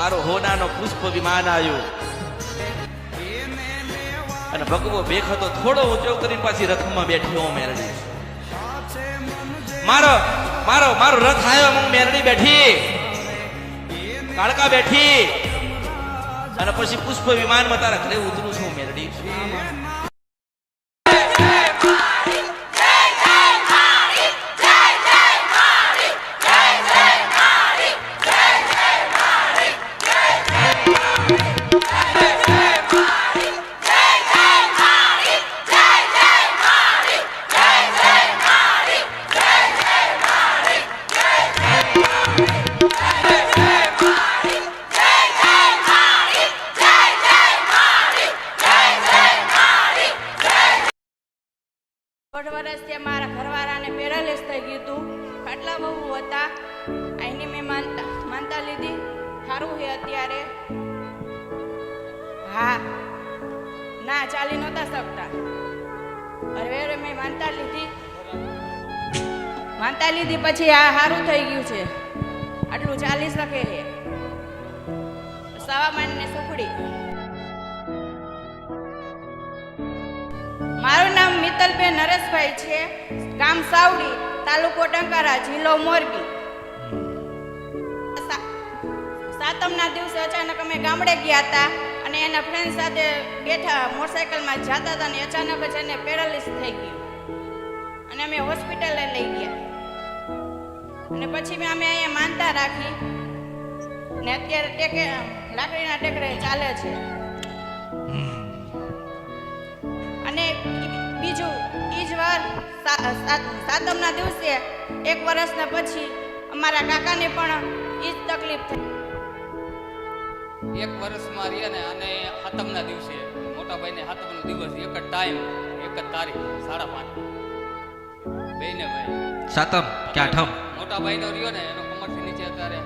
મારો હોનાનો પુષ્પ વિમાન આવ્યો અને ભગવો ભેખ હતો થોડો ઊંચો કરીને પાછી રથમાં બેઠી મેરડી. મારો મારો મારો રથ આવ્યો, હું મેરડી બેઠી, કાળકા બેઠી અને પછી પુષ્પ વિમાનમાં તારા ઘરે ઉતરું છું મેરડી. વર્ષથી મારા ઘરવાળાને પેરાલિસ થઈ ગયું હતું. ખાટલા બહુ હતા, અહીંની મેં માનતા લીધી. સારું છે અત્યારે. હા ના ચાલી નહોતા શકતા. હવે મેં માનતા લીધી પછી આ સારું થઈ ગયું છે. આટલું ચાલી શકે છે. સવા મહિને સુખડી. મારું નામ મિત્તલબેન નરેશભાઈ છે, ગામ સાવડી, તાલુકો ટંકારા, જિલ્લો મોરબી. સાતમના દિવસે અચાનક અમે ગામડે ગયા હતા અને એના ફ્રેન્ડ સાથે બેઠા મોટરસાઇકલમાં જતા હતા અને અચાનક જ એને પેરાલિસ થઈ ગયું અને અમે હોસ્પિટલે લઈ ગયા અને પછી અમે અહીંયા માનતા રાખી ને અત્યારે લાકડીના ટેકરે ચાલે છે. અને બીજું ઈ જ વાર સાતમના દિવસે 1 વર્ષના પછી અમારા કાકાને પણ ઈ જ તકલીફ થઈ. 1 વર્ષમાં રહ્યા ને અને સાતમના દિવસે મોટા ભાઈને સાતમનો દિવસ, એક જ ટાઈમ, એક જ તારીખ, 5:30 બેને ભાઈ સાતમ કે આઠમ મોટા ભાઈનો રહ્યો ને એનો કમરથી નીચે અત્યારે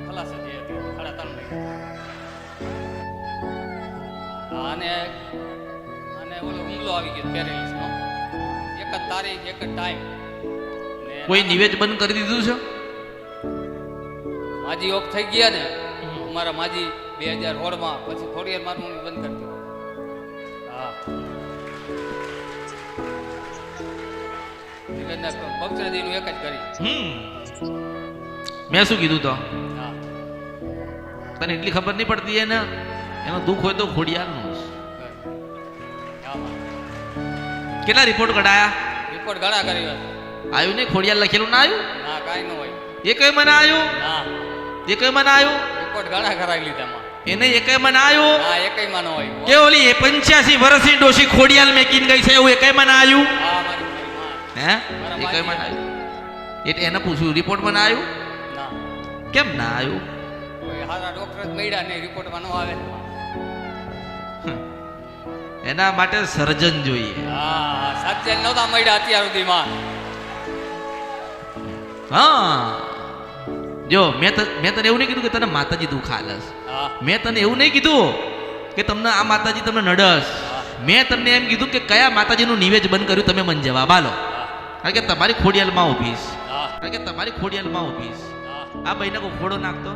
ખલાસ જ હતી, 3:30 અને ઓલો હુમલો આવી ગયો પેરેલિસનો. 1 જ તારીખ, એક જ ટાઈમ. કોઈ નિવેદ બંધ કરી દીધું છે? માજી ઓફ થઈ ગયા ને અમારા માજી 2016માં, પછી થોડી વાર મારું મમ્મી બંધ કરી દીધું. હા બક્ષરાજીનું એક જ કરી. મેં શું કીધું તો? હા તને એટલી ખબર નહીં પડતી એને? એનો દુઃખ હોય તો ખોડિયારનું. કેટલા રિપોર્ટ કઢાયા? રિપોર્ટ ઘણા કરી આવ્યું નહીં? ખોડિયાર લખેલું ના આવ્યું? ના કાંઈ ન હોય. એ કઈ મને આવ્યું? ના એ કઈ મને આવ્યું? રિપોર્ટ ઘણા કરાવી લીધા એમાં. એને એ કઈ મને આવ્યું? ના એ કઈ માં ન હોય. કે ઓલી 85 વર્ષની ડોશી ખોડિયાર મેકીન ગઈ છે એવું એ કઈ મને આવ્યું? હા મારી હે એ કઈ મને આવ્યું? એટલે એને પૂછ્યું રિપોર્ટ મને આવ્યું? ના કેમ ના આવ્યું? કોઈ હારા ડોક્ટર જ મળ્યા નહીં, રિપોર્ટમાં ન આવે. એના માટે સર્જન જોઈએ. હા સાચે નહોતા મળ્યા અત્યાર સુધીમાં. હા જો મેં તને એવું નહીં કીધું કે તને માતાજી દુઃખ આલસ. હા મેં તને એવું નહીં કીધું કે તમને આ માતાજી તમને નડસ. મેં તમને એમ કીધું કે કયા માતાજીનું નિવેદ બંધ કર્યું તમે મને જવાબ આલો. કારણ કે તમારી ખોડિયાલમાં ઊભીશ. કારણ કે તમારી ખોડિયાલમાં ઊભીશ. આ ભાઈને કોઈ ખોડો નાખતો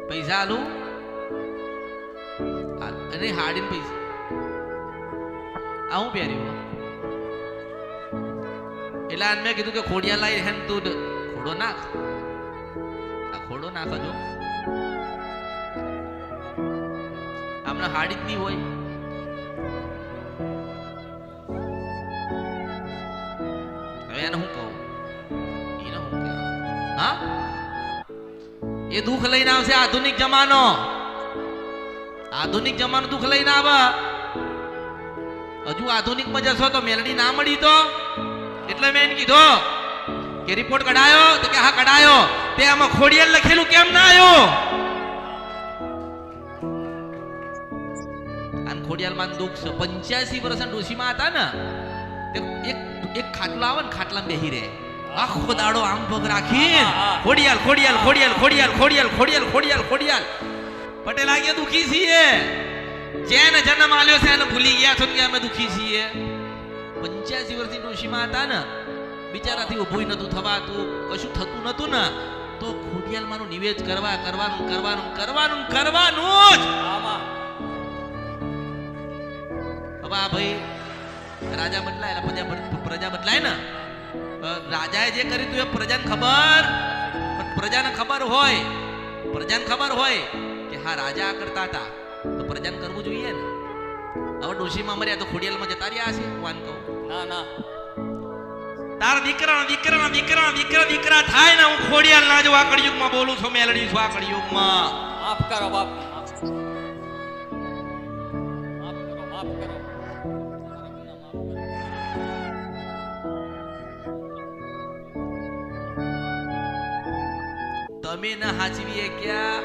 પૈસા આલું અને હાડીને પૈસા આ હું પહેર્યું એટલે આને મેં કીધું કે ખોડિયા લાઈ હે તું ખોડો નાખ. આ ખોડો નાખજો આમને હાડી જ નહીં હોય. હવે એને હું કહું? એને હું કહે? હા એ દુઃખ લઈને આવશે. આધુનિક જમાનો દુઃખ લઈને આવે. હજુ આધુનિકમાં જશો તો મેલડી ના મળી તો એટલે મેં એને કીધું કે રિપોર્ટ કઢાયો તો કે હા કઢાયો. તે આમાં ખોડિયાર લખેલું કેમ ના આવ્યો? આન ખોડિયારમાં દુઃખ છે. 85 વર્ષના ડોશીમાં હતા ને એક ખાટલો આવે ને ખાટલામાં બેહી રહે આખો દાડો આમ પગ રાખી ખોડિયાલ ખોડિયાલ ખોડિયાલ ખોડિયાલ ખોડિયાલ ખોડિયાલ ખોડિયાલ ખોડિયાલ. પટેલ આગે દુખી છીએ. જેને જન્મ આલ્યો છે એને ભૂલી ગયા છો કે અમે દુખી છીએ. 85 વર્ષની ડોશીમાં હતા ને બિચારાથી ઊભું નતું થવાતું, કશું થતું નતું ને, તો ખોડિયાલમાંનું નિવેદ કરવાનું જ. આમાં હવે આ ભાઈ રાજા બદલાય એટલે પ્રજા બદલાય ને. રાજાએ જે કર્યું તું એ પ્રજાને ખબર, પણ પ્રજાને ખબર હોય કે હા રાજા આ કરતા હતા તો પ્રજાને કરવું જોઈએ ને. હવે ડોશીમાં મર્યા તો ખોડિયાલમાં જતા રહ્યા હશે. વાન કહું ના તારા દીકરા થાય ને, હું ખોડિયાલ ના જો આ કળિયુગમાં બોલું છું, મેલડી છું આ કળિયુગમાં. માફ કરો બાપ, માફ કરો. તમારા ગુના માફ કરો. તમે ન હાચવીએ ક્યાં?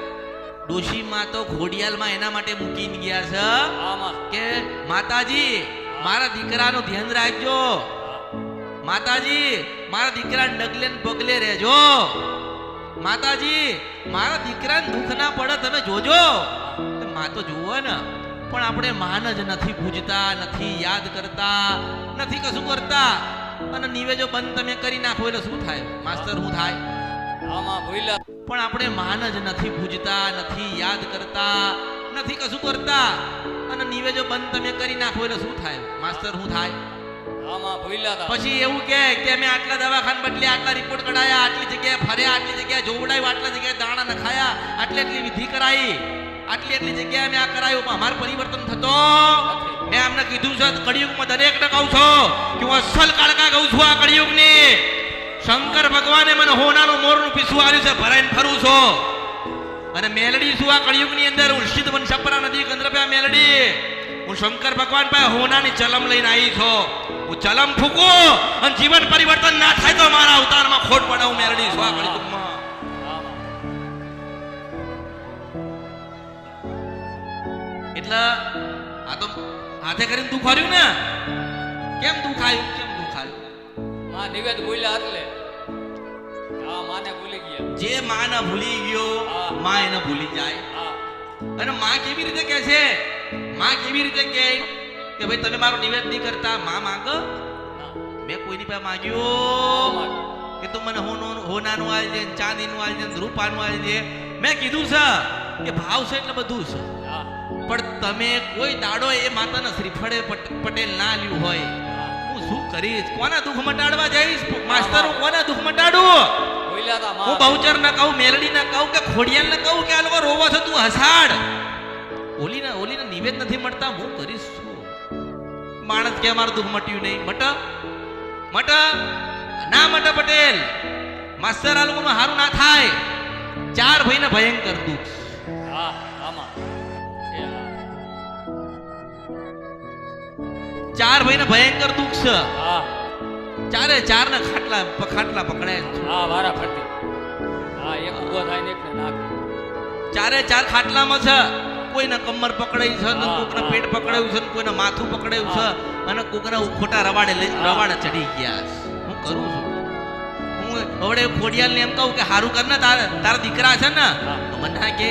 ડોશીમાં તો ખોડિયાલમાં એના માટે મૂકીને ગયા છે આમાં કે માતાજી મારા દીકરાનું ધ્યાન રાખજો, માતાજી મારા દીકરાને ડગલે ને પગલે રહેજો, માતાજી મારા દીકરાને દુઃખ ના પડે તમે જોજો. માં તો જુઓ ને, પણ આપણે માન જ નથી પૂજતા, નથી યાદ કરતા, નથી કશું કરતા. અને નિવેજો બંધ તમે કરી નાખો એટલે શું થાય માસ્તર? શું થાય? આમાં ભૂલ્યા પણ આપણે માન જ નથી પૂજતા, નથી યાદ કરતા, નથી કશું કરતા. અને નિવેજો બંધ તમે કરી નાખો એટલે શું થાય માસ્તર? શું થાય? આમાં ભૂલ્યા હતા. પછી એવું કે અમે આટલા દવાખાના બદલે, આટલા રિપોર્ટ કઢાયા, આટલી જગ્યાએ ફર્યા, આટલી જગ્યાએ જોવડાયું, આટલા જગ્યાએ દાણા નખાયા, આટલી વિધિ કરાઈ, આટલી જગ્યાએ અમે આ કરાયું, પણ અમારું પરિવર્તન થતો. મેં અમને કીધું છે કળિયુગમાં દરેકને કહું છું કે હું અસલ કાળકા કહું છું આ કળિયુગની. શંકર ભગવાને મને હોનાનું મોરનું પીસું આવ્યું છે, ભરાઈને ફરું છું. અને મેલડી છું આ કળિયુગની અંદર. હું સિદ્ધવન છપરા નદી કંદ્રપે મેલડી. હું શંકર ભગવાન પાસે હોનાની ચલમ લઈને આવી છું. હું ચલમ ફૂકું અને જીવન પરિવર્તન ના થાય તો મારા અવતારમાં ખોટ પડે. હું મેલડી છું આ કળિયુગમાં. એટલે આ તો હાથે કરીને દુઃખ આવ્યું ને. કેમ દુઃખ આવ્યું? માં નિવેદ ભૂલ્યા એટલે આ માને ભૂલી ગયા. જે માને ભૂલી ગયો માં એને ભૂલી જાય. અને માં કેવી રીતે કહે છે? માં કેવી રીતે કહે કે ભાઈ તમે મારું નિવેદ નહીં કરતા? માં માંગ. મેં કોઈની પાસે માગ્યું કે તું મને હોનાનું આલજે, ચાંદીનું આલજે, રૂપાનું આલજે. મેં કીધું છે કે ભાવ છે એટલે બધું છે. પણ તમે કોઈ દાડો એ માતાના શ્રીફળે પટેલ ના લ્યું હોય, હું શું કરીશ? કોના દુઃખ મટાડવા જઈશ માસ્તર? હું કોના દુઃખ મટાડું? હું બહુચર ને કહું, મેલડી ને કહું કે ખોડિયાલ ને કહું કે આ લોકો રોવો છો, તું હસાડ. ઓલીને નિવેદ નથી મળતા, હું કરીશ શું? માણસ કે મારું દુઃખ મટ્યું નહીં. મટ ના મટ પટેલ. માસ્તર આ લોકોનું હારું ના થાય. 4 ભાઈને ભયંકર દુઃખ. આમાં 4 ભાઈને ભયંકર દુઃખ છે. ચારે 4 ને ખાટલા પકડાય. વારા ફરતી એક ઉભો થાય ને એકને નાખે. 4 ખાટલામાં છે. કોઈને કમર પકડાઈ છે, ને કોકને પેટ પકડાયું છે, ને કોઈને માથું પકડાયું છે, અને કોકને ખોટા રવાડે ચડી ગયા છે. હું કરું છું? હું હવે ખોડિયાલને એમ કહું કે હારું કર ને, તારા દીકરા છે ને, તો મને કે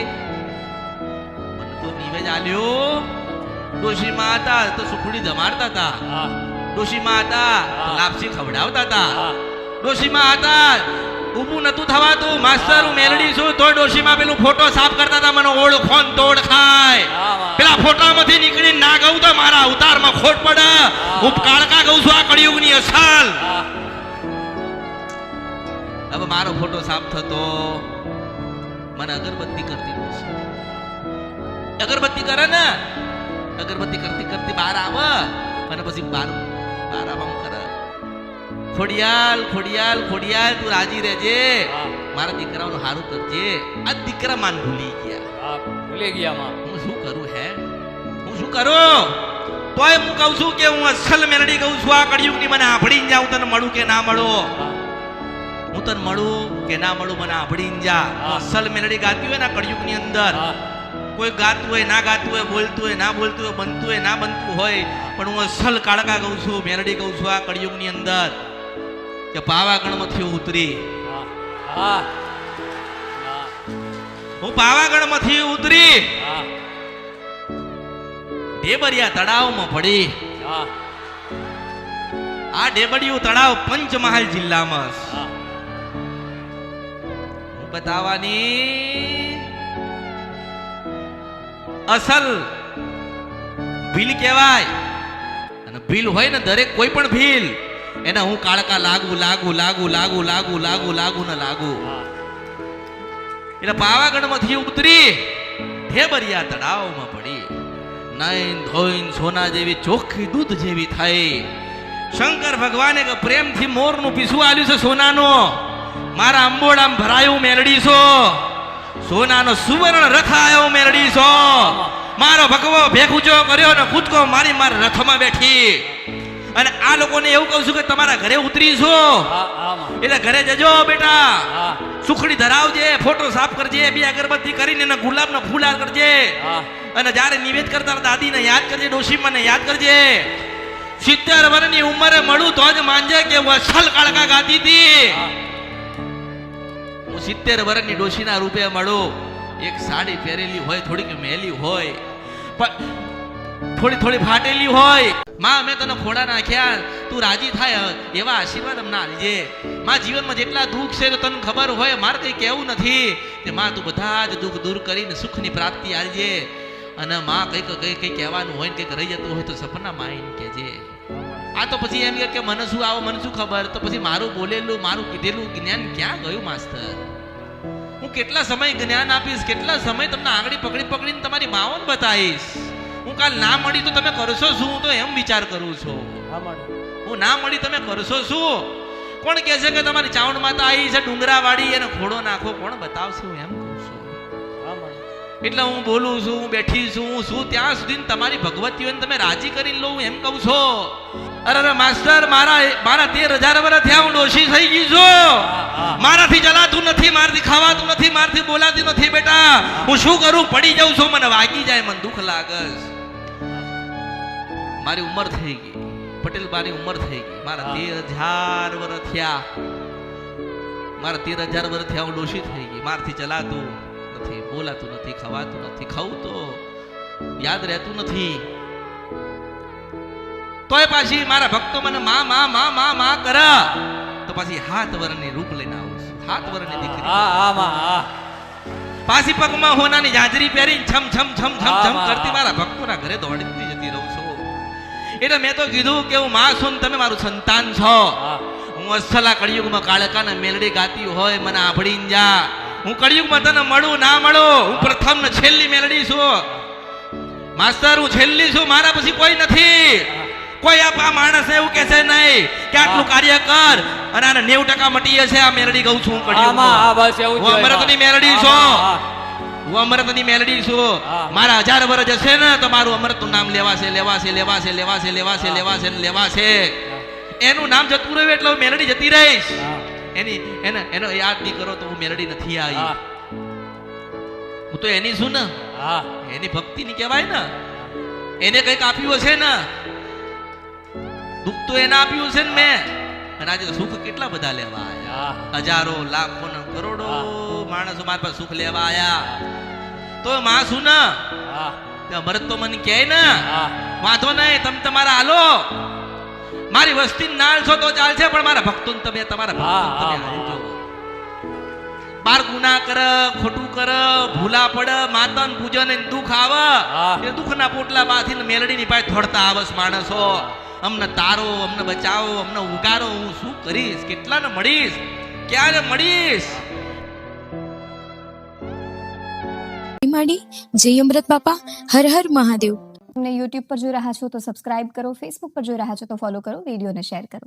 મને તો નિવેદ આલ્યો. ડોશીમાં હતા તો સુખડી જમાડતા હતા, ડોશીમાં હતા તો લાપસી ખવડાવતા હતા, ડોશીમાં હતા ઊભું નતું થવાતું. માસ્તર હું મેલડી છું તો ડોશીમાં પેલું ફોટો સાફ કરતા હતા, મને ઓળખો ને તોડ ખાય. પેલા ફોટામાંથી નીકળી ના ગયું તો મારા અવતારમાં ખોટ પડે. હું કાળકા કહું છું આ કળિયુગની અસલ. હવે મારો ફોટો સાફ થતો, મને અગરબત્તી કરતી ડોશી. અગરબત્તી કરે ને, અગરબત્તી કરતી કરતી બહાર આવે અને પછી બહાર આરામ કરે. ખોડિયાલ ખોડિયાલ ખોડિયાલ તું રાજી રહેજે, મારા દીકરાઓનું હારું કરજે. આ દીકરા માન ભૂલી ગયા માં. હું શું કરું? હું શું કરું? તોય હું કહું છું કે હું અસલ મેલડી કહું છું આ કળિયુગની. મને આભડીને જાઉં, તને મળું કે ના મળું? હું તને મળું કે ના મળું? મને આભડીને જા. અસલ મેલડી ગાતી હોય ને કળિયુગની અંદર, કોઈ ગાતું હોય ના ગાતું હોય, બોલતું હોય ના બોલતું હોય, બનતું હોય ના બનતું હોય, પણ હું અસલ કાળકા કહું છું, મેલડી કહું છું આ કળિયુગની અંદર કે પાવાગઢમાંથી ઉતરી. હું પાવાગઢમાંથી ઉતરી ઢેબરિયા તળાવમાં પડી. આ ડેબડિયું તળાવ પંચમહાલ જિલ્લામાં છે. હા હું બતાવવાની અસલ ભીલ કહેવાય. અને ભીલ હોય ને દરેક કોઈ પણ ભીલ એને હું કાળકા લાગુ લાગુ લાગુ લાગુ લાગુ લાગુ લાગુ ને લાગુ. હા એટલે પાવાગઢમાંથી ઉતરી ઢેબરિયા તળાવમાં પડી. નાઈન ધોઈન સોના જેવી ચોખ્ખી દૂધ જેવી થઈ. શંકર ભગવાને કે પ્રેમથી મોરનું પીસું આલ્યું છે સોનાનો. મારા અંબોડામ ભરાયું મેલડીશો. સોનાનો સુવર્ણ રથ આવ્યો મેલડીશો. મારો ભગવો ભેખુચો કર્યો ને કૂદકો મારી મારા રથમાં બેઠી. અને આ લોકોને એવું કહું છું કે તમારા ઘરે ઉતરીશો હા હા એટલે ઘરે જજો બેટા. હા સુખડી ધરાવજે, ફોટો સાફ કરજે, બે અગરબત્તી કરીને એને ગુલાબનો ફૂલ હાર કરજે. હા અને જ્યારે નિવેદ કરતા દાદીને યાદ કરજે, ડોશીમાને યાદ કરજે. 70 વર્ષની ઉંમરે મળું તો જ માંજે કે વસલ કાળકા ગાતી હતી. હું 70 વર્ષની ડોશીના રૂપે મળું. એક સાડી પહેરેલી હોય, થોડીક મેલી હોય, થોડી થોડી ફાટેલી હોય. માં મેં તને ખોડા નાખ્યા, તું રાજી થાય એવા આશીર્વાદ અમને આપજે. માં જીવનમાં જેટલા દુઃખ છે તો તને ખબર હોય, મારે કંઈ કહેવું નથી. તે માં તું બધા જ દુઃખ દૂર કરીને સુખની પ્રાપ્તિ આપજે. અને માં કંઈક કહેવાનું હોય ને કંઈક રહી જતું હોય તો સપનામાં આવીને કહેજે. આ તો પછી એમ કે મને શું આવો, મને શું ખબર. તો પછી મારું બોલેલું, મારું કીધેલું જ્ઞાન ક્યાં ગયું માસ્તર? હું કેટલા સમય જ્ઞાન આપીશ, કેટલા સમય તમને આંગળી પકડી પકડીને તમારી માઓને બતાવીશ. હું કાલ ના મળી તો તમે કરશો શું? હું તો એમ વિચાર કરું છું. હું ના મળી તમે કરશો શું? કોણ કહે છે કે તમારી ચાવણ માતા આવી છે ડુંગરા વાળી, એને ખોડો નાખો? કોણ બતાવશે? હું એમ કહું છું. એટલે હું બોલું છું, હું બેઠી છું, હું શું ત્યાં સુધી તમારી ભગવતીઓને તમે રાજી કરી લો, હું એમ કહું છો. અરે માસ્ટર, મારા 13,000 વર્ષ થયા હું ડોશી થઈ ગઈ છું. મારાથી ચલાતું નથી, મારાથી ખાવાતું નથી, મારાથી બોલાતું નથી. બેટા હું શું કરું? પડી જાઉં છું, મને વાગી જાય, મને દુઃખ લાગે. મારી ઉંમર થઈ ગઈ, પટેલ બાની ઉંમર થઈ ગઈ. મારા 13,000 વર્ષ થયા. મારા 13,000 વર્ષ થયા હું ડોશી થઈ ગઈ. મારાથી ચલાતું નથી, બોલાતું નથી, ખવાતું નથી. ખાવું તો યાદ રહેતું નથી. તોય પાછી મારા ભક્તો મને માં માં માં માં માં કરે તો પાછી 7 વર્ષની રૂપ લઈને આવું છું. 7 વર્ષની દીકરી. હા હા હા પાછી પગમાં હોનાની જાજરી પહેરીને છમ છમ છમ છમ છમ કરતી મારા ભક્તોના ઘરે દોડતી જતી રહું છું. એટલે મેં તો કીધું કે હું માં છું, તમે મારું સંતાન છો. હું અસલા કળિયુગમાં કાળકાને મેલડી ગાતી હોય મને આભળીને જા. હું કળિયુગમાં તને મળું ના મળું, હું પ્રથમ ને છેલ્લી મેલડી છું. માસ્તર હું છેલ્લી છું, મારા પછી કોઈ નથી. કોઈ આ માણસ એવું કે છે નહીં કે આટલું કાર્ય કર અને આને 90% મટી જશે. આ મેલડી કહું છું હું કળિયુગમાં. હું અમૃતની મેલડી છું. હું અમૃતની મેલડી છું. મારા 1000 વર્ષ જશે ને તો મારું અમૃતનું નામ લેવાશે લેવાશે લેવાશે લેવાશે લેવાશે લેવાશે લેવાશે. એનું નામ જતું રહ્યું એટલે હું મેલડી જતી રહીશ. એનો યાદ નહીં કરો તો હું મેલડી નથી આવી. હું તો એની છું ને, એની ભક્તિ ની કહેવાય ને. એને કંઈક આપ્યું હશે ને, દુઃખ તો એને આપ્યું છે ને મેં. અને આજે સુખ કેટલા બધા લેવા આયા. હજારો લાખો ને કરોડો માણસો મારી પાસે સુખ લેવા આયા. તો માં શું ને અમૃત તો મને કહે ને, વાંધો નહીં, તમે તમારા હાલો. મારી વસ્તી નાળ છો તો ચાલશે, પણ મારા ભક્તોને તમે તમારા ભક્તોને તમે હાલજો. બાર ગુના કર, ખોટું કર, ભૂલા પડ, માતન પૂજન ને દુઃખ આવે. એ દુઃખના પોટલા બાંધીને મેલડીની પાસે થોડતા આવસ માણસો. અમને તારો, અમને બચાવો, અમને ઉગારો. હું શું કરીશ? કેટલાને મળીશ? ક્યારે મળીશ? જય અમૃત બાપા, હર હર મહાદેવ. તમને યુટ્યુબ પર જોઈ રહ્યા છો તો સબસ્ક્રાઇબ કરો, ફેસબુક પર જોઈ રહ્યા છો તો ફોલો કરો, વિડીયોને શેર કરો.